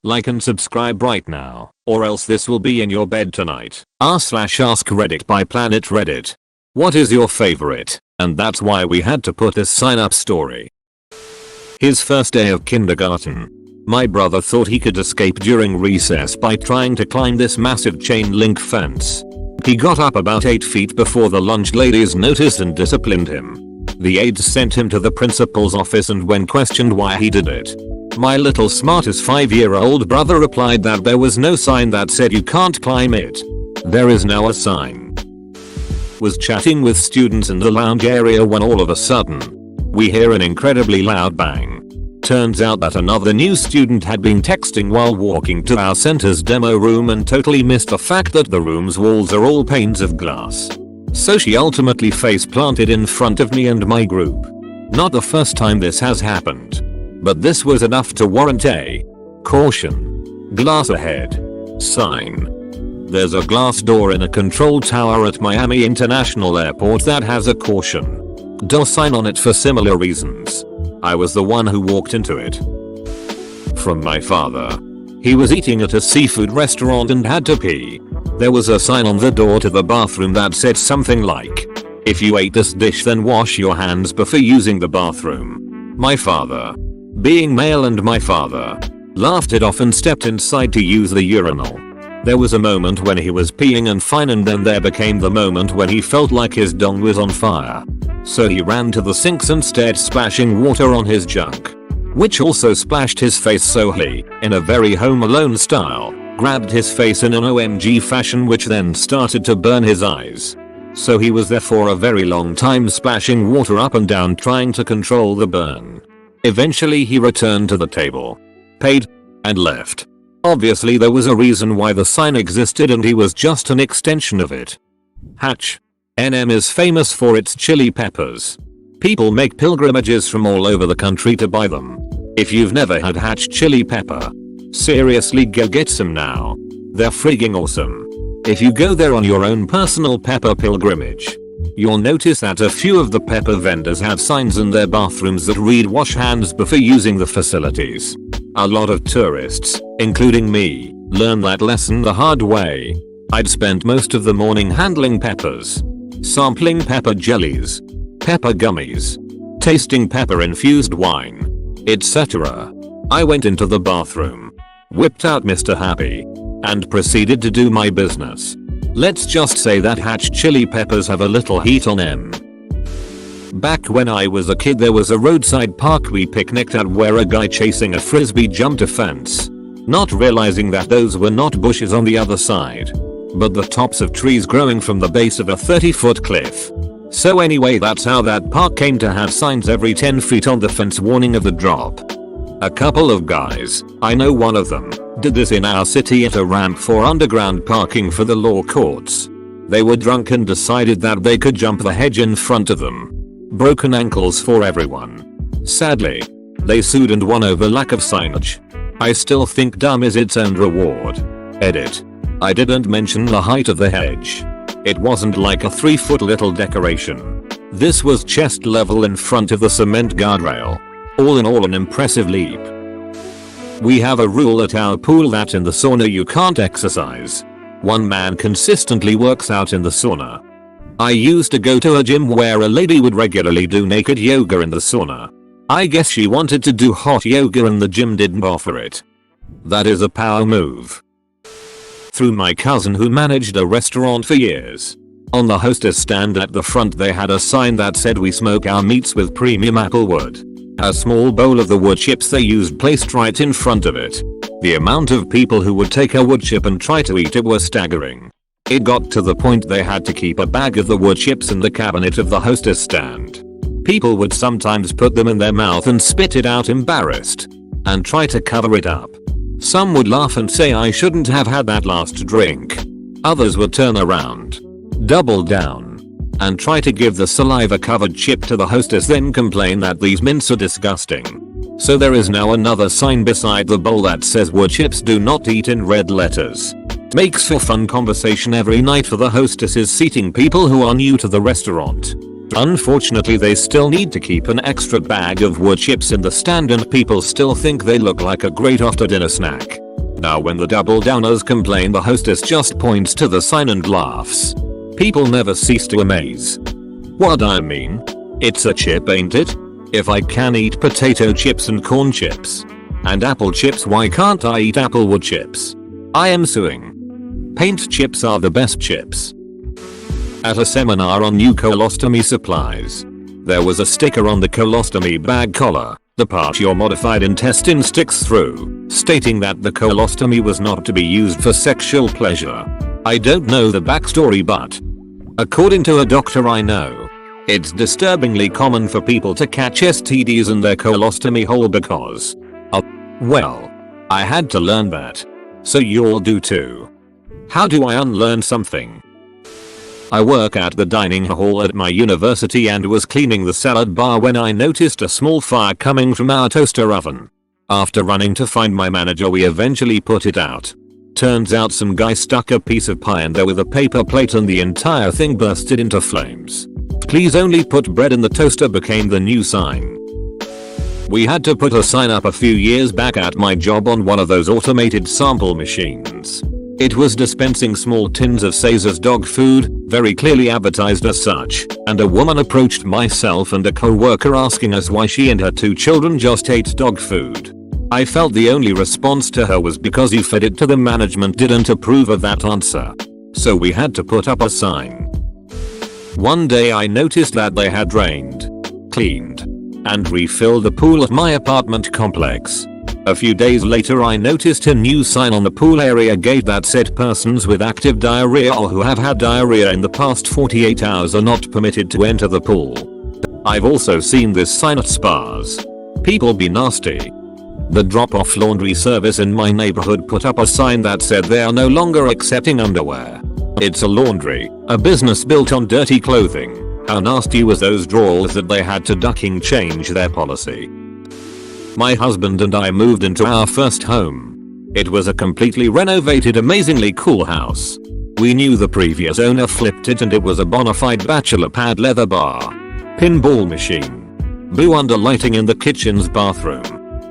Like and subscribe right now, or else this will be in your bed tonight. r/AskReddit by Planet Reddit. What is your favorite? And that's why we had to put this sign up story. His first day of kindergarten. My brother thought he could escape during recess by trying to climb this massive chain link fence. He got up about 8 feet before the lunch ladies noticed and disciplined him. The aides sent him to the principal's office, and when questioned why he did it, my little smartest 5-year-old brother replied that there was no sign that said you can't climb it. There is now a sign. Was chatting with students in the lounge area when all of a sudden, we hear an incredibly loud bang. Turns out that another new student had been texting while walking to our center's demo room and totally missed the fact that the room's walls are all panes of glass. So she ultimately face planted in front of me and my group. Not the first time this has happened, but this was enough to warrant a caution. Glass ahead sign. There's a glass door in a control tower at Miami International Airport that has a caution door sign on it for similar reasons. I was the one who walked into it. From my father. He was eating at a seafood restaurant and had to pee. There was a sign on the door to the bathroom that said something like, "If you ate this dish, then wash your hands before using the bathroom." My father, being male and my father, laughed it off and stepped inside to use the urinal. There was a moment when he was peeing and fine, and then there became the moment when he felt like his dong was on fire. So he ran to the sinks and started splashing water on his junk, which also splashed his face, so he, in a very Home Alone style, grabbed his face in an OMG fashion, which then started to burn his eyes. So he was there for a very long time splashing water up and down trying to control the burn. Eventually he returned to the table, paid, and left. Obviously there was a reason why the sign existed, and he was just an extension of it. Hatch. NM is famous for its chili peppers. People make pilgrimages from all over the country to buy them. If you've never had Hatch chili pepper, seriously go get some now. They're frigging awesome. If you go there on your own personal pepper pilgrimage, you'll notice that a few of the pepper vendors have signs in their bathrooms that read "wash hands before using the facilities." A lot of tourists, including me, learned that lesson the hard way. I'd spent most of the morning handling peppers, sampling pepper jellies, pepper gummies, tasting pepper infused wine, etc. I went into the bathroom, whipped out Mr. Happy, and proceeded to do my business. Let's just say that Hatch chili peppers have a little heat on them. Back when I was a kid, there was a roadside park we picnicked at where a guy chasing a frisbee jumped a fence, not realizing that those were not bushes on the other side, but the tops of trees growing from the base of a 30-foot cliff. So anyway, that's how that park came to have signs every 10 feet on the fence warning of the drop. A couple of guys, I know one of them, did this in our city at a ramp for underground parking for the law courts. They were drunk and decided that they could jump the hedge in front of them. Broken ankles for everyone. Sadly, they sued and won over lack of signage. I still think dumb is its own reward. Edit. I didn't mention the height of the hedge. It wasn't like a 3-foot little decoration. This was chest level in front of the cement guardrail. All in all, an impressive leap. We have a rule at our pool that in the sauna you can't exercise. One man consistently works out in the sauna. I used to go to a gym where a lady would regularly do naked yoga in the sauna. I guess she wanted to do hot yoga and the gym didn't offer it. That is a power move. Through my cousin who managed a restaurant for years. On the hostess stand at the front they had a sign that said "We smoke our meats with premium apple wood." A small bowl of the wood chips they used placed right in front of it. The amount of people who would take a wood chip and try to eat it was staggering. It got to the point they had to keep a bag of the wood chips in the cabinet of the hostess stand. People would sometimes put them in their mouth and spit it out embarrassed, and try to cover it up. Some would laugh and say I shouldn't have had that last drink. Others would turn around, double down, and try to give the saliva covered chip to the hostess, then complain that these mints are disgusting. So there is now another sign beside the bowl that says "wood chips do not eat" in red letters. Makes for fun conversation every night for the hostesses seating people who are new to the restaurant. Unfortunately they still need to keep an extra bag of wood chips in the stand and people still think they look like a great after dinner snack. Now when the double downers complain, the hostess just points to the sign and laughs. People never cease to amaze. What I mean? It's a chip, ain't it? If I can eat potato chips and corn chips and apple chips, why can't I eat applewood chips? I am suing. Paint chips are the best chips. At a seminar on new colostomy supplies, there was a sticker on the colostomy bag collar, the part your modified intestine sticks through, stating that the colostomy was not to be used for sexual pleasure. I don't know the backstory, but according to a doctor I know, it's disturbingly common for people to catch STDs in their colostomy hole because well, I had to learn that. So you'll do too. How do I unlearn something? I work at the dining hall at my university and was cleaning the salad bar when I noticed a small fire coming from our toaster oven. After running to find my manager, we eventually put it out. Turns out some guy stuck a piece of pie in there with a paper plate and the entire thing bursted into flames. "Please only put bread in the toaster" became the new sign. We had to put a sign up a few years back at my job on one of those automated sample machines. It was dispensing small tins of Caesar's dog food, very clearly advertised as such, and a woman approached myself and a co-worker asking us why she and her 2 children just ate dog food. I felt the only response to her was because you fed it to the management didn't approve of that answer. So we had to put up a sign. One day I noticed that they had drained, cleaned, and refilled the pool at my apartment complex. A few days later I noticed a new sign on the pool area gate that said persons with active diarrhea or who have had diarrhea in the past 48 hours are not permitted to enter the pool. I've also seen this sign at spas. People be nasty. The drop-off laundry service in my neighborhood put up a sign that said they are no longer accepting underwear. It's a laundry, a business built on dirty clothing. How nasty was those drawers that they had to ducking change their policy. My husband and I moved into our first home. It was a completely renovated, amazingly cool house. We knew the previous owner flipped it and it was a bona fide bachelor pad, leather bar, pinball machine, blue under lighting in the kitchen's bathroom,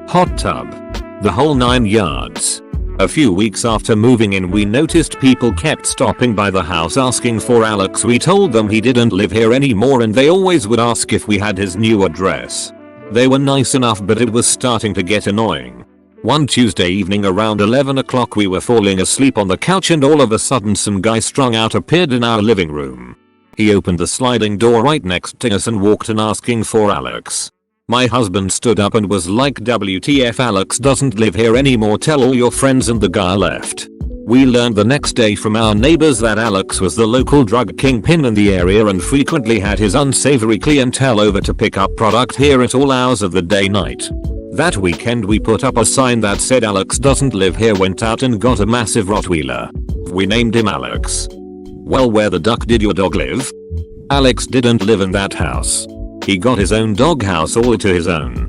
hot tub, the whole 9 yards. A few weeks after moving in we noticed people kept stopping by the house asking for Alex. We told them he didn't live here anymore and they always would ask if we had his new address. They were nice enough, but it was starting to get annoying. One Tuesday evening around 11 o'clock we were falling asleep on the couch and all of a sudden some guy strung out appeared in our living room. He opened the sliding door right next to us and walked in asking for Alex. My husband stood up and was like, "WTF, Alex doesn't live here anymore, tell all your friends," and the guy left. We learned the next day from our neighbors that Alex was the local drug kingpin in the area and frequently had his unsavory clientele over to pick up product here at all hours of the day night. That weekend we put up a sign that said "Alex doesn't live here," went out and got a massive Rottweiler. We named him Alex. Well, where the duck did your dog live? Alex didn't live in that house. He got his own doghouse all to his own.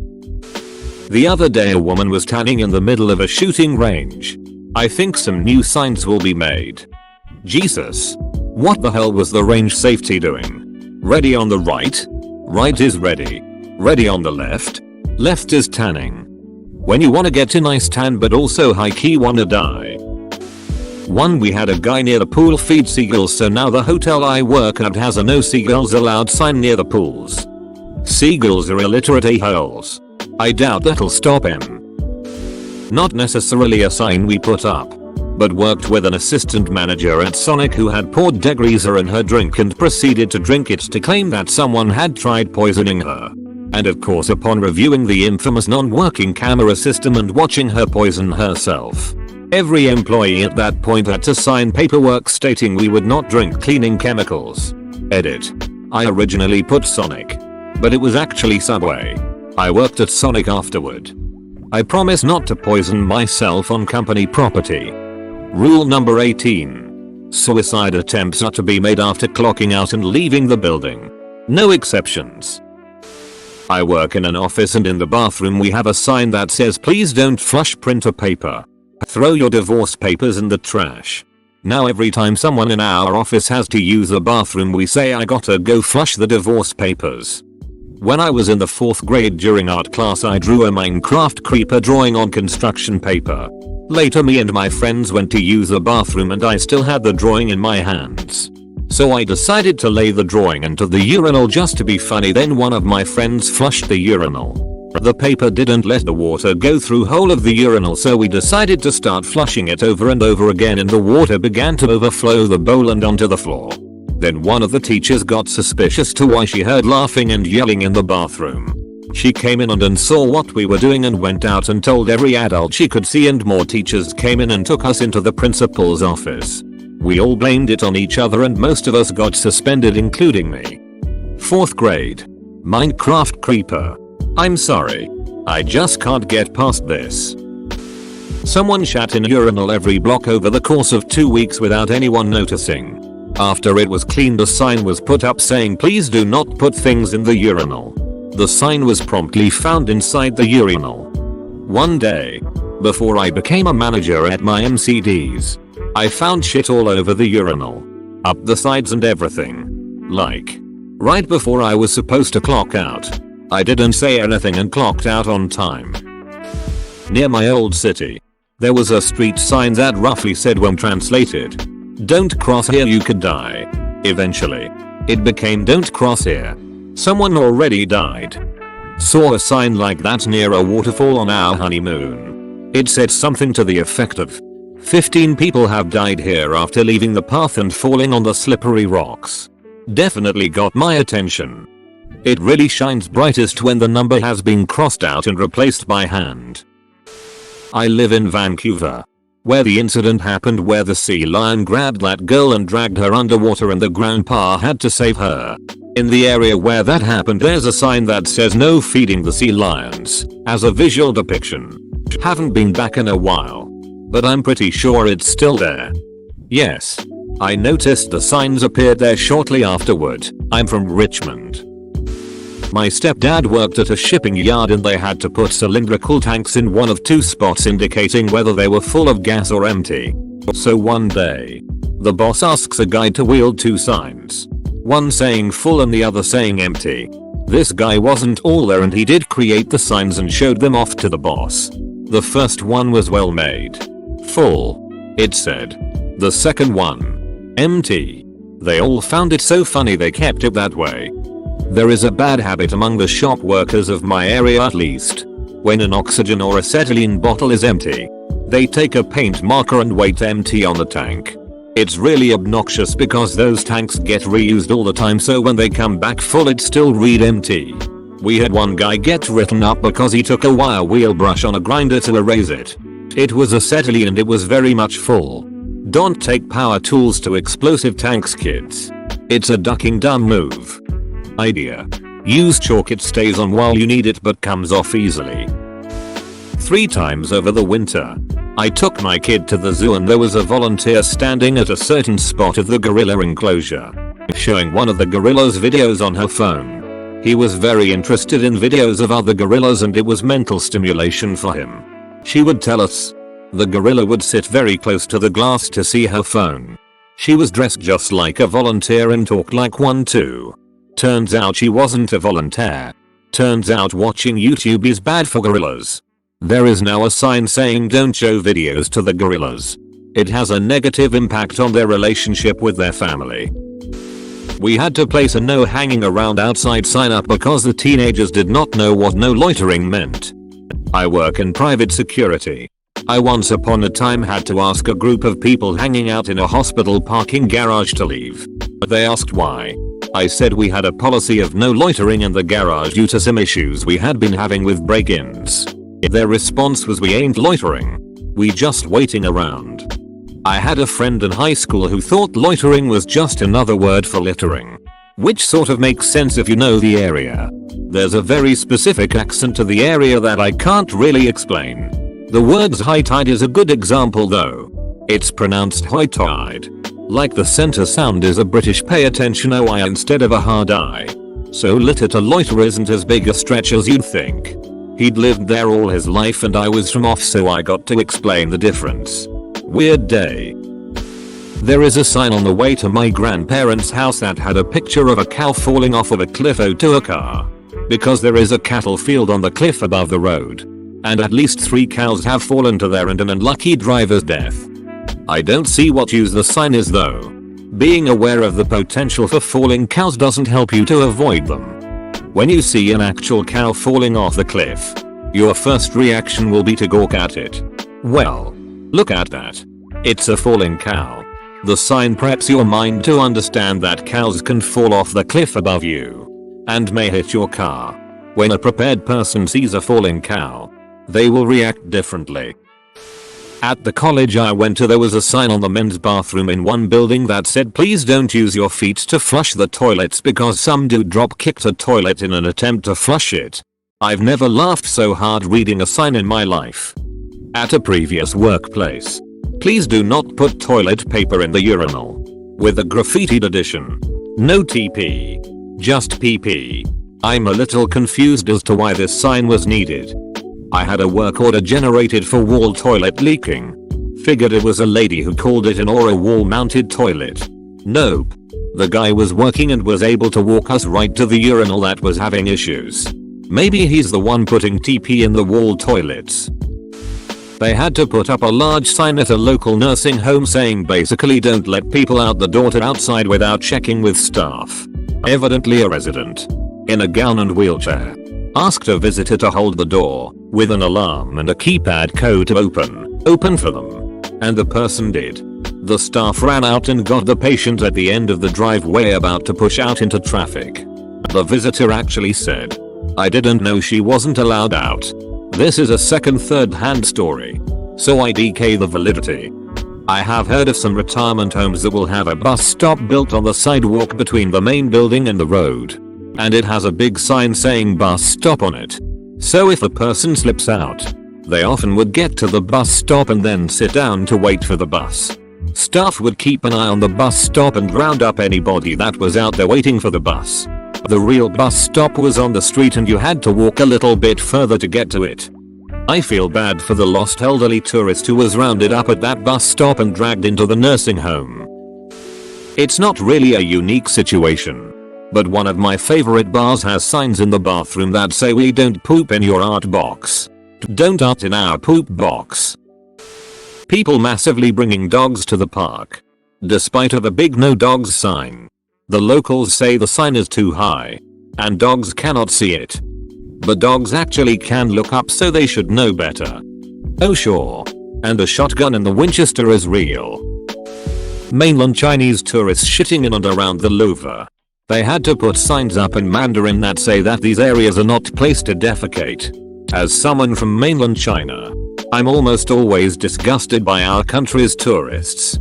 The other day a woman was tanning in the middle of a shooting range. I think some new signs will be made. Jesus. What the hell was the range safety doing? Ready on the right? Right is ready. Ready on the left? Left is tanning. When you wanna get a nice tan but also high key wanna die. One, we had a guy near the pool feed seagulls, so now the hotel I work at has a "no seagulls allowed" sign near the pools. Seagulls are illiterate a-holes. I doubt that'll stop him. Not necessarily a sign we put up, but worked with an assistant manager at Sonic who had poured degreaser in her drink and proceeded to drink it to claim that someone had tried poisoning her. And of course, upon reviewing the infamous non-working camera system and watching her poison herself, every employee at that point had to sign paperwork stating we would not drink cleaning chemicals. Edit. I originally put Sonic, but it was actually Subway. I worked at Sonic afterward. I promise not to poison myself on company property. Rule number 18. Suicide attempts are to be made after clocking out and leaving the building. No exceptions. I work in an office and in the bathroom we have a sign that says "Please don't flush printer paper. Throw your divorce papers in the trash." Now every time someone in our office has to use the bathroom we say "I gotta go flush the divorce papers." When I was in the 4th grade during art class I drew a Minecraft creeper drawing on construction paper. Later me and my friends went to use the bathroom and I still had the drawing in my hands. So I decided to lay the drawing into the urinal just to be funny. Then one of my friends flushed the urinal. The paper didn't let the water go through whole of the urinal, so we decided to start flushing it over and over again, and the water began to overflow the bowl and onto the floor. Then one of the teachers got suspicious to why she heard laughing and yelling in the bathroom. She came in and saw what we were doing and went out and told every adult she could see, and more teachers came in and took us into the principal's office. We all blamed it on each other and most of us got suspended, including me. 4th grade. Minecraft creeper. I'm sorry. I just can't get past this. Someone shat in a urinal every block over the course of 2 weeks without anyone noticing. After it was cleaned, a sign was put up saying please do not put things in the urinal. The sign was promptly found inside the urinal. One day, before I became a manager at my MCDs, I found shit all over the urinal. Up the sides and everything. Like, right before I was supposed to clock out. I didn't say anything and clocked out on time. Near my old city, there was a street sign that roughly said, when translated, "Don't cross here, you could die." Eventually, it became "Don't cross here. Someone already died." Saw a sign like that near a waterfall on our honeymoon. It said something to the effect of, 15 people have died here after leaving the path and falling on the slippery rocks. Definitely got my attention. It really shines brightest when the number has been crossed out and replaced by hand. I live in Vancouver, where the incident happened where the sea lion grabbed that girl and dragged her underwater and the grandpa had to save her. In the area where that happened, there's a sign that says no feeding the sea lions, as a visual depiction. Haven't been back in a while, but I'm pretty sure it's still there. Yes, I noticed the signs appeared there shortly afterward. I'm from Richmond. My stepdad worked at a shipping yard and they had to put cylindrical tanks in one of 2 spots indicating whether they were full of gas or empty. So one day, the boss asks a guy to wield 2 signs. One saying full and the other saying empty. This guy wasn't all there and he did create the signs and showed them off to the boss. The first one was well made. Full, it said. The second one, empty. They all found it so funny they kept it that way. There is a bad habit among the shop workers of my area at least. When an oxygen or acetylene bottle is empty, they take a paint marker and write empty on the tank. It's really obnoxious because those tanks get reused all the time, so when they come back full it still read empty. We had one guy get written up because he took a wire wheel brush on a grinder to erase it. It was acetylene and it was very much full. Don't take power tools to explosive tanks, kids. It's a ducking dumb move. Idea. Use chalk, it stays on while you need it but comes off easily. 3 times over the winter, I took my kid to the zoo and there was a volunteer standing at a certain spot of the gorilla enclosure, showing one of the gorilla's videos on her phone. He was very interested in videos of other gorillas and it was mental stimulation for him. She would tell us. The gorilla would sit very close to the glass to see her phone. She was dressed just like a volunteer and talked like one too. Turns out she wasn't a volunteer. Turns out watching YouTube is bad for gorillas. There is now a sign saying don't show videos to the gorillas. It has a negative impact on their relationship with their family. We had to place a no hanging around outside sign up because the teenagers did not know what no loitering meant. I work in private security. I once upon a time had to ask a group of people hanging out in a hospital parking garage to leave. They asked why. I said we had a policy of no loitering in the garage due to some issues we had been having with break-ins. Their response was we ain't loitering. We just waiting around. I had a friend in high school who thought loitering was just another word for littering. Which sort of makes sense if you know the area. There's a very specific accent to the area that I can't really explain. The words high tide is a good example though. It's pronounced high tide. Like the center sound is a British pay attention OI instead of a hard I. So litter to loiter isn't as big a stretch as you'd think. He'd lived there all his life and I was from off, so I got to explain the difference. Weird day. There is a sign on the way to my grandparents' house that had a picture of a cow falling off of a cliff owed to a car. Because there is a cattle field on the cliff above the road. and at least 3 cows have fallen to their end and an unlucky driver's death. I don't see what use the sign is though. Being aware of the potential for falling cows doesn't help you to avoid them. When you see an actual cow falling off the cliff, your first reaction will be to gawk at it. Well, look at that. It's a falling cow. The sign preps your mind to understand that cows can fall off the cliff above you and may hit your car. When a prepared person sees a falling cow, they will react differently. At the college I went to, there was a sign on the men's bathroom in one building that said, "Please don't use your feet to flush the toilets," because some dude drop kicked a toilet in an attempt to flush it. I've never laughed so hard reading a sign in my life. At a previous workplace, "Please do not put toilet paper in the urinal," with a graffitied addition. No TP, just PP. I'm a little confused as to why this sign was needed. I had a work order generated for wall toilet leaking. Figured it was a lady who called it an or a wall mounted toilet. Nope. The guy was working and was able to walk us right to the urinal that was having issues. Maybe he's the one putting TP in the wall toilets. They had to put up a large sign at a local nursing home saying basically, "Don't let people out the door to outside without checking with staff." Evidently a resident, in a gown and wheelchair, asked a visitor to hold the door, with an alarm and a keypad code to open for them. And the person did. The staff ran out and got the patient at the end of the driveway about to push out into traffic. The visitor actually said, "I didn't know she wasn't allowed out." This is a third-hand story, so I DK the validity. I have heard of some retirement homes that will have a bus stop built on the sidewalk between the main building and the road. And it has a big sign saying "bus stop" on it. So if a person slips out, they often would get to the bus stop and then sit down to wait for the bus. Staff would keep an eye on the bus stop and round up anybody that was out there waiting for the bus. The real bus stop was on the street and you had to walk a little bit further to get to it. I feel bad for the lost elderly tourist who was rounded up at that bus stop and dragged into the nursing home. It's not really a unique situation, but one of my favorite bars has signs in the bathroom that say, "We don't poop in your art box. Don't art in our poop box." People massively bringing dogs to the park, despite of a big "no dogs" sign. The locals say the sign is too high, and dogs cannot see it. But dogs actually can look up, so they should know better. Oh sure. And the shotgun in the Winchester is real. Mainland Chinese tourists shitting in and around the Louvre. They had to put signs up in Mandarin that say that these areas are not placed to defecate. As someone from mainland China, I'm almost always disgusted by our country's tourists.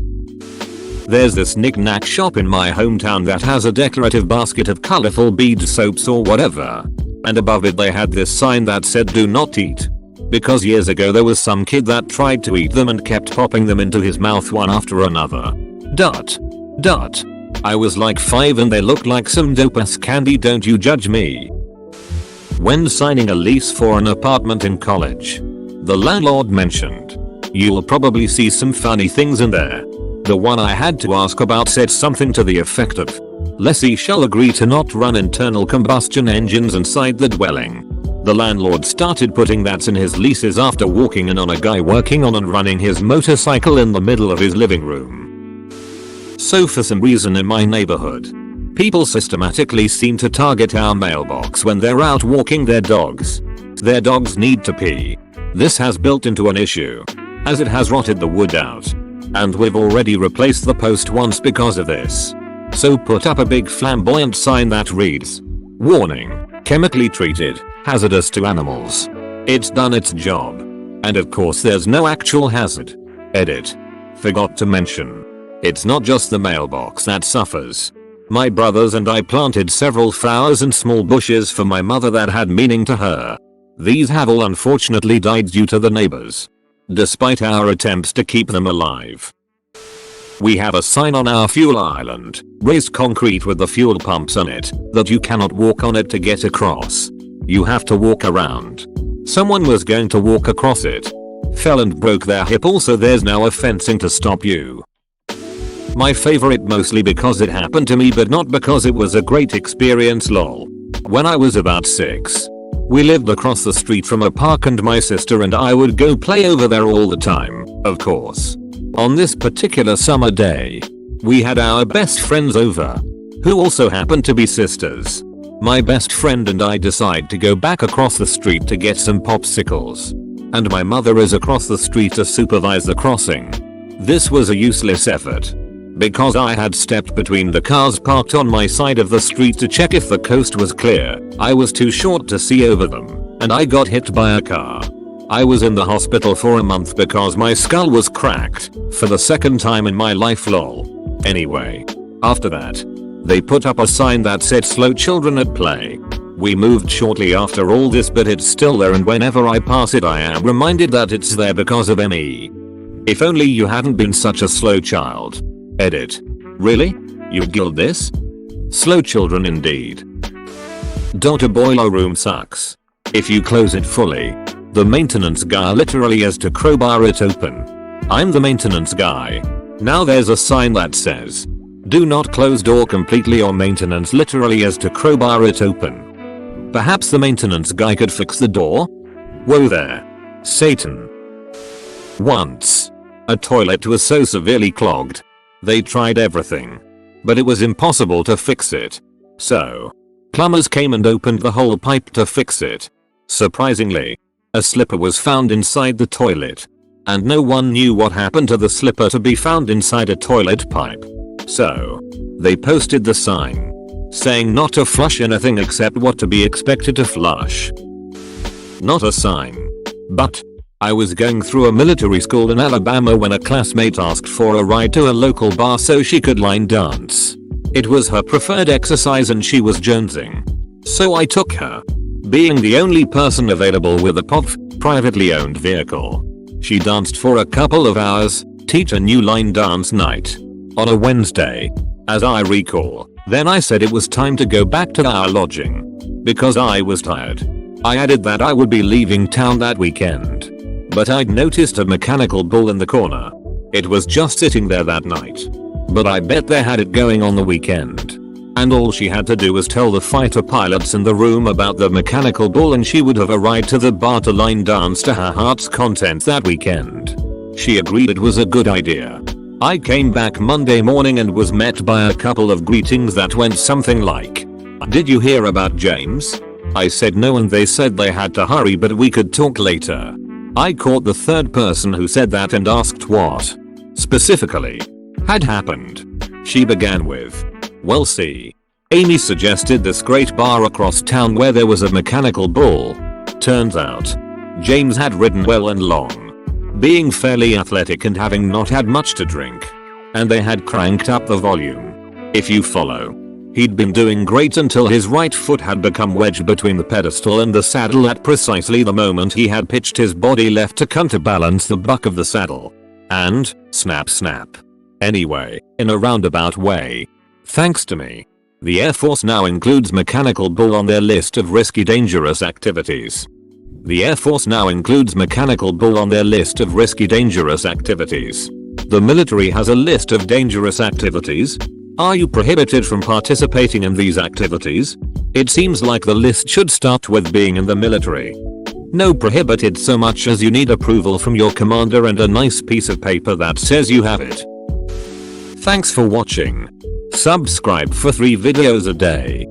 There's this knick-knack shop in my hometown that has a decorative basket of colorful bead soaps or whatever. And above it they had this sign that said "Do not eat." Because years ago there was some kid that tried to eat them and kept popping them into his mouth one after another. Dot. I was like 5 and they looked like some dope-ass candy, don't you judge me. When signing a lease for an apartment in college, the landlord mentioned, "You'll probably see some funny things in there." The one I had to ask about said something to the effect of, "Lessee shall agree to not run internal combustion engines inside the dwelling." The landlord started putting that in his leases after walking in on a guy working on and running his motorcycle in the middle of his living room. So for some reason in my neighborhood, people systematically seem to target our mailbox when they're out walking their dogs. Their dogs need to pee. This has built into an issue, as it has rotted the wood out. And we've already replaced the post once because of this. So put up a big flamboyant sign that reads, "Warning, chemically treated, hazardous to animals." It's done its job. And of course there's no actual hazard. Edit. Forgot to mention, it's not just the mailbox that suffers. My brothers and I planted several flowers and small bushes for my mother that had meaning to her. These have all unfortunately died due to the neighbors, despite our attempts to keep them alive. We have a sign on our fuel island, raised concrete with the fuel pumps on it, that you cannot walk on it to get across. You have to walk around. Someone was going to walk across it, fell and broke their hip. Also there's now a fencing to stop you. My favorite mostly because it happened to me but not because it was a great experience lol. When I was about 6, We lived across the street from a park and my sister and I would go play over there all the time, of course. On this particular summer day, we had our best friends over, who also happened to be sisters. My best friend and I decide to go back across the street to get some popsicles. And my mother is across the street to supervise the crossing. This was a useless effort, because I had stepped between the cars parked on my side of the street to check if the coast was clear. I was too short to see over them, and I got hit by a car. I was in the hospital for a month because my skull was cracked, for the second time in my life lol. Anyway, after that, they put up a sign that said slow children at play. We moved shortly after all this but it's still there and whenever I pass it I am reminded that it's there because of me. If only you hadn't been such a slow child. Edit. Really? You guild this? Slow children indeed. A boiler room sucks. If you close it fully, the maintenance guy literally has to crowbar it open. I'm the maintenance guy. Now there's a sign that says, do not close door completely or maintenance literally has to crowbar it open. Perhaps the maintenance guy could fix the door? Whoa there. Satan. Once, a toilet was so severely clogged. They tried everything, but it was impossible to fix it. So, plumbers came and opened the whole pipe to fix it. Surprisingly, a slipper was found inside the toilet. And no one knew what happened to the slipper to be found inside a toilet pipe. So, they posted the sign, saying not to flush anything except what to be expected to flush. Not a sign. But, I was going through a military school in Alabama when a classmate asked for a ride to a local bar so she could line dance. It was her preferred exercise and she was jonesing. So I took her. Being the only person available with a privately owned vehicle. She danced for a couple of hours, teach a new line dance night. On a Wednesday, as I recall. Then I said it was time to go back to our lodging. Because I was tired. I added that I would be leaving town that weekend. But I'd noticed a mechanical bull in the corner. It was just sitting there that night. But I bet they had it going on the weekend. And all she had to do was tell the fighter pilots in the room about the mechanical bull and she would have a ride to the bar to line dance to her heart's content that weekend. She agreed it was a good idea. I came back Monday morning and was met by a couple of greetings that went something like, "Did you hear about James?" I said no and they said they had to hurry but we could talk later. I caught the third person who said that and asked what, specifically, had happened. She began with, "Well see, Amy suggested this great bar across town where there was a mechanical bull. Turns out, James had ridden well and long. Being fairly athletic and having not had much to drink. And they had cranked up the volume. If you follow. He'd been doing great until his right foot had become wedged between the pedestal and the saddle at precisely the moment he had pitched his body left to counterbalance the buck of the saddle. And, snap snap. Anyway, in a roundabout way. Thanks to me. The Air Force now includes mechanical bull on their list of risky dangerous activities. The Air Force now includes mechanical bull on their list of risky dangerous activities. The military has a list of dangerous activities. Are you prohibited from participating in these activities? It seems like the list should start with being in the military. No prohibited so much as you need approval from your commander and a nice piece of paper that says you have it. Thanks for watching. Subscribe for 3 videos a day.